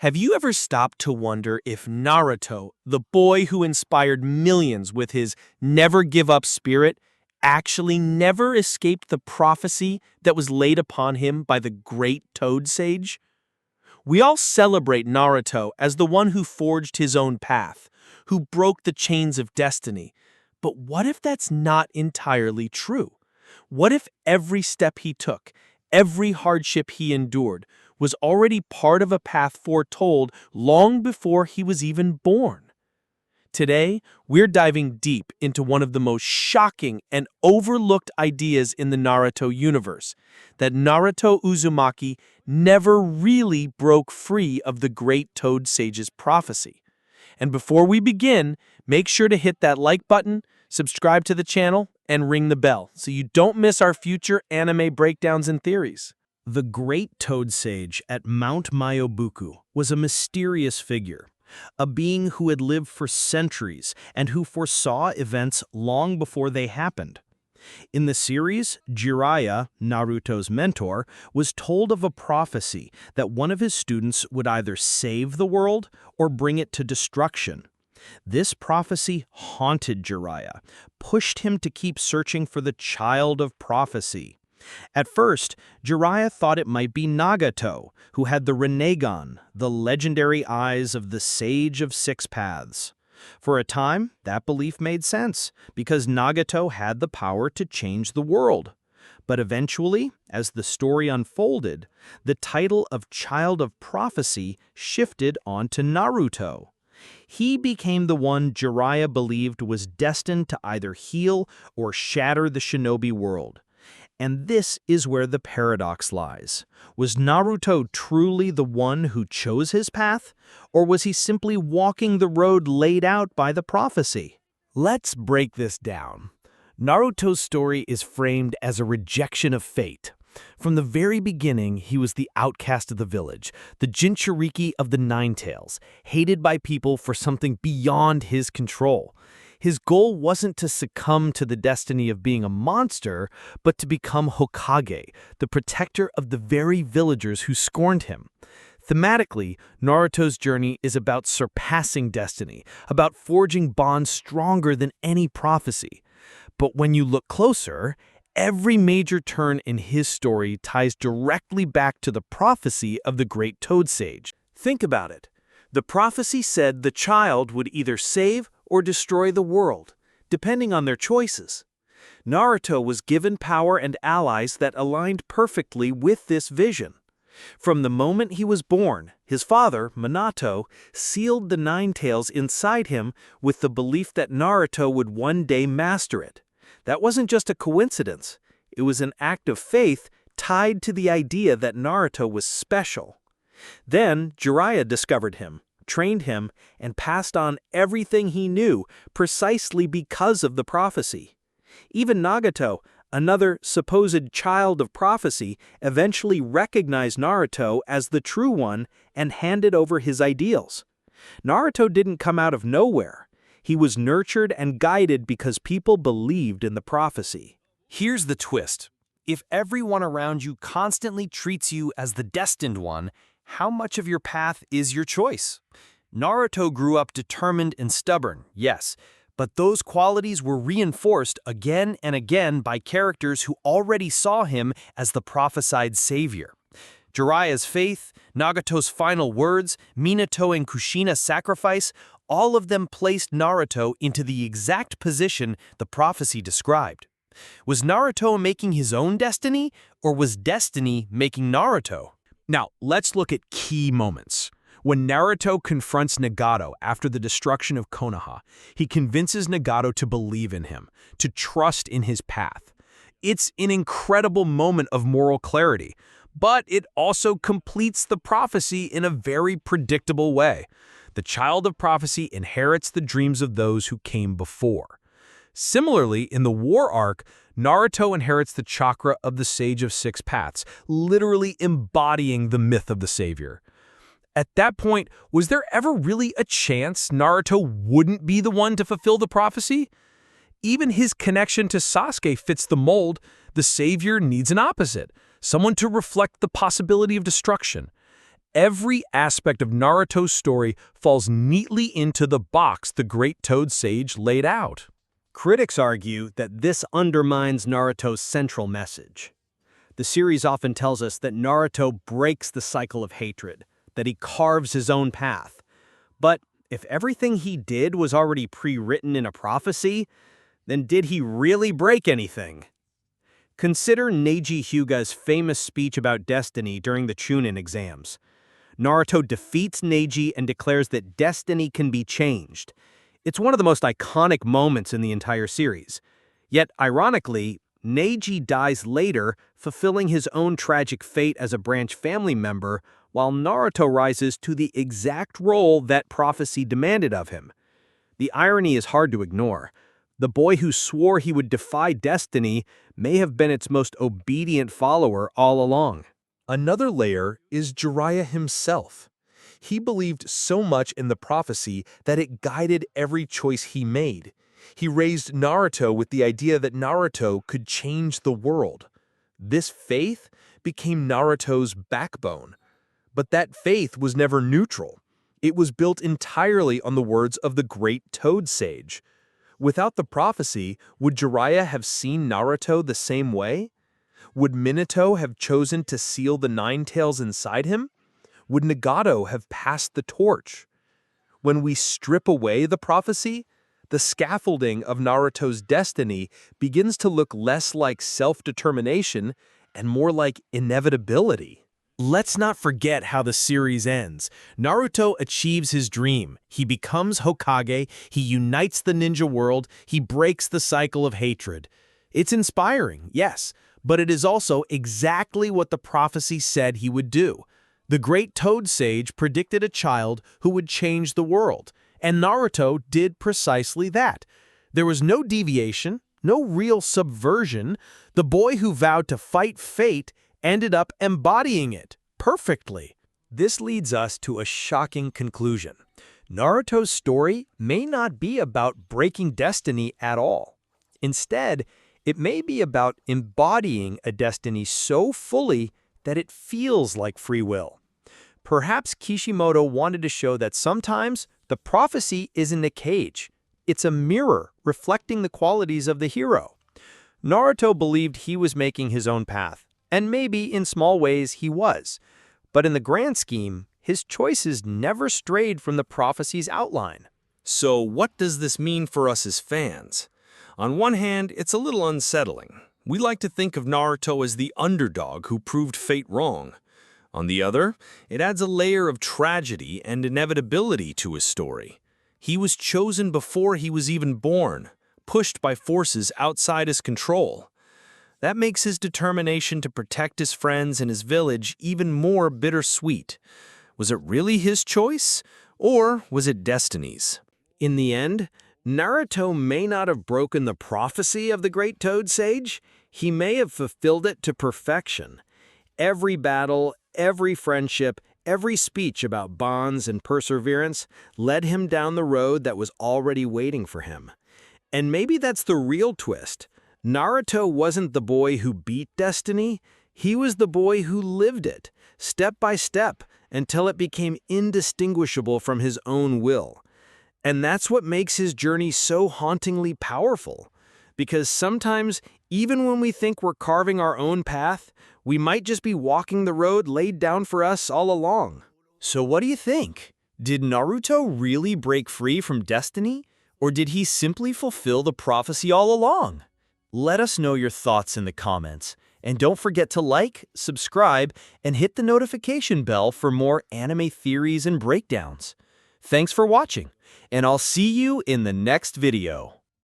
Have you ever stopped to wonder if Naruto, the boy who inspired millions with his never-give-up spirit, actually never escaped the prophecy that was laid upon him by the great Toad Sage? We all celebrate Naruto as the one who forged his own path, who broke the chains of destiny. But what if that's not entirely true? What if every step he took, every hardship he endured, was already part of a path foretold long before he was even born? Today, we're diving deep into one of the most shocking and overlooked ideas in the Naruto universe, that Naruto Uzumaki never really broke free of the great Toad Sage's prophecy. And before we begin, make sure to hit that like button, subscribe to the channel, and ring the bell so you don't miss our future anime breakdowns and theories. The Great Toad Sage at Mount Myobuku was a mysterious figure, a being who had lived for centuries and who foresaw events long before they happened. In the series, Jiraiya, Naruto's mentor, was told of a prophecy that one of his students would either save the world or bring it to destruction. This prophecy haunted Jiraiya, pushed him to keep searching for the child of prophecy. At first, Jiraiya thought it might be Nagato, who had the Rinnegan, the legendary eyes of the Sage of Six Paths. For a time, that belief made sense, because Nagato had the power to change the world. But eventually, as the story unfolded, the title of Child of Prophecy shifted onto Naruto. He became the one Jiraiya believed was destined to either heal or shatter the shinobi world. And this is where the paradox lies. Was Naruto truly the one who chose his path, or was he simply walking the road laid out by the prophecy? Let's break this down. Naruto's story is framed as a rejection of fate. From the very beginning, he was the outcast of the village, the Jinchuriki of the Nine Tails, hated by people for something beyond his control. His goal wasn't to succumb to the destiny of being a monster, but to become Hokage, the protector of the very villagers who scorned him. Thematically, Naruto's journey is about surpassing destiny, about forging bonds stronger than any prophecy. But when you look closer, every major turn in his story ties directly back to the prophecy of the Great Toad Sage. Think about it. The prophecy said the child would either save or destroy the world, depending on their choices. Naruto was given power and allies that aligned perfectly with this vision. From the moment he was born, his father, Minato, sealed the Nine Tails inside him with the belief that Naruto would one day master it. That wasn't just a coincidence. It was an act of faith tied to the idea that Naruto was special. Then Jiraiya discovered him, trained him, and passed on everything he knew precisely because of the prophecy. Even Nagato, another supposed child of prophecy, eventually recognized Naruto as the true one and handed over his ideals. Naruto didn't come out of nowhere. He was nurtured and guided because people believed in the prophecy. Here's the twist. If everyone around you constantly treats you as the destined one, how much of your path is your choice? Naruto grew up determined and stubborn, yes, but those qualities were reinforced again and again by characters who already saw him as the prophesied savior. Jiraiya's faith, Nagato's final words, Minato and Kushina's sacrifice, all of them placed Naruto into the exact position the prophecy described. Was Naruto making his own destiny, or was destiny making Naruto? Now, let's look at key moments. When Naruto confronts Nagato after the destruction of Konoha, he convinces Nagato to believe in him, to trust in his path. It's an incredible moment of moral clarity, but it also completes the prophecy in a very predictable way. The child of prophecy inherits the dreams of those who came before. Similarly, in the war arc, Naruto inherits the chakra of the Sage of Six Paths, literally embodying the myth of the savior. At that point, was there ever really a chance Naruto wouldn't be the one to fulfill the prophecy? Even his connection to Sasuke fits the mold. The savior needs an opposite, someone to reflect the possibility of destruction. Every aspect of Naruto's story falls neatly into the box the great Toad Sage laid out. Critics argue that this undermines Naruto's central message. The series often tells us that Naruto breaks the cycle of hatred, that he carves his own path. But if everything he did was already pre-written in a prophecy, then did he really break anything? Consider Neji Hyuga's famous speech about destiny during the Chunin exams. Naruto defeats Neji and declares that destiny can be changed. It's one of the most iconic moments in the entire series. Yet, ironically, Neji dies later, fulfilling his own tragic fate as a branch family member, while Naruto rises to the exact role that prophecy demanded of him. The irony is hard to ignore. The boy who swore he would defy destiny may have been its most obedient follower all along. Another layer is Jiraiya himself. He believed so much in the prophecy that it guided every choice he made. He raised Naruto with the idea that Naruto could change the world. This faith became Naruto's backbone. But that faith was never neutral. It was built entirely on the words of the great Toad Sage. Without the prophecy, would Jiraiya have seen Naruto the same way? Would Minato have chosen to seal the nine tails inside him? Would Nagato have passed the torch? When we strip away the prophecy, the scaffolding of Naruto's destiny begins to look less like self-determination and more like inevitability. Let's not forget how the series ends. Naruto achieves his dream. He becomes Hokage, he unites the ninja world, he breaks the cycle of hatred. It's inspiring, yes, but it is also exactly what the prophecy said he would do. The great Toad Sage predicted a child who would change the world, and Naruto did precisely that. There was no deviation, no real subversion. The boy who vowed to fight fate ended up embodying it perfectly. This leads us to a shocking conclusion. Naruto's story may not be about breaking destiny at all. Instead, it may be about embodying a destiny so fully that it feels like free will. Perhaps Kishimoto wanted to show that sometimes the prophecy isn't a cage. It's a mirror reflecting the qualities of the hero. Naruto believed he was making his own path, and maybe in small ways he was. But in the grand scheme, his choices never strayed from the prophecy's outline. So what does this mean for us as fans? On one hand, it's a little unsettling. We like to think of Naruto as the underdog who proved fate wrong. On the other, it adds a layer of tragedy and inevitability to his story. He was chosen before he was even born, pushed by forces outside his control. That makes his determination to protect his friends and his village even more bittersweet. Was it really his choice, or was it destiny's? In the end, Naruto may not have broken the prophecy of the great Toad Sage. He may have fulfilled it to perfection. Every battle, every friendship, every speech about bonds and perseverance led him down the road that was already waiting for him. And maybe that's the real twist. Naruto wasn't the boy who beat destiny. He was the boy who lived it, step by step, until it became indistinguishable from his own will. And that's what makes his journey so hauntingly powerful. Because sometimes, even when we think we're carving our own path, we might just be walking the road laid down for us all along. So what do you think? Did Naruto really break free from destiny? Or did he simply fulfill the prophecy all along? Let us know your thoughts in the comments. And don't forget to like, subscribe, and hit the notification bell for more anime theories and breakdowns. Thanks for watching, and I'll see you in the next video.